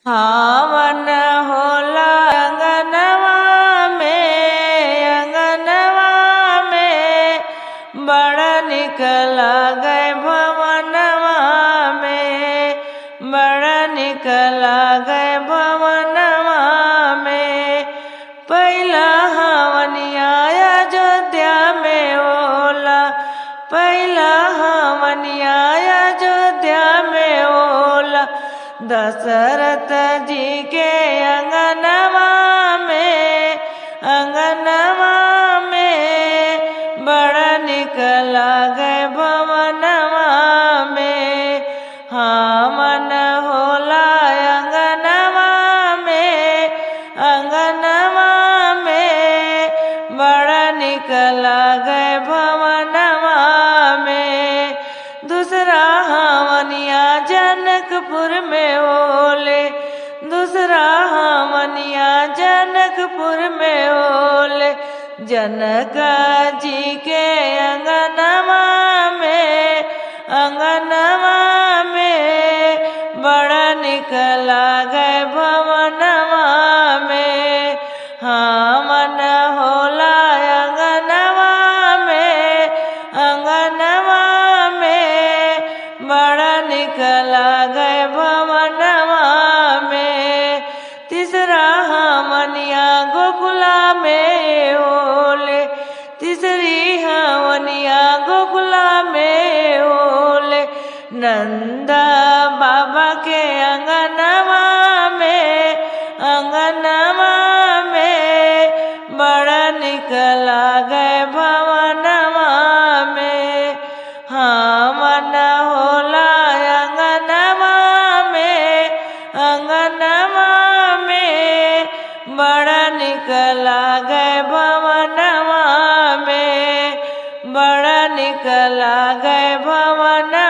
हावन होला अंगनवा में बड़ा निक लागे भवनवा में, बड़ा निक लागे भवनवा में। पहिला हवनिया अयोध्या में होला, पहिला हवनिया अयोध्या में होला दशरथ जी के अंगनवा में, अंगनवा में बड़ा निक लागे भवनवा में। हावन होला अंगनवा में, अंगनवा में बड़ा निक लागे भवनवा में। दूसरा हवनिया जनकपुर में होले, दूसरा हवनिया जनकपुर में होले जनक जी के अंगनवा में, अंगनवा में बड़ा निक लागे भवनवा में। हावन होला अंगनवा में, अंगनवा में बड़ा निक लागे भवनवा में। तीसरा हवनिया गोकुला में होले, तीसरी हवनिया गोकुला में होले नंदा बाबा के अंगनवा में, अंगनवा में बड़ा निक लागे भवनवा में। हावन होला अंगनवा में, अंगनवा में बड़ा निक लागे भवनवा में, बड़ा निक लागे भवनवा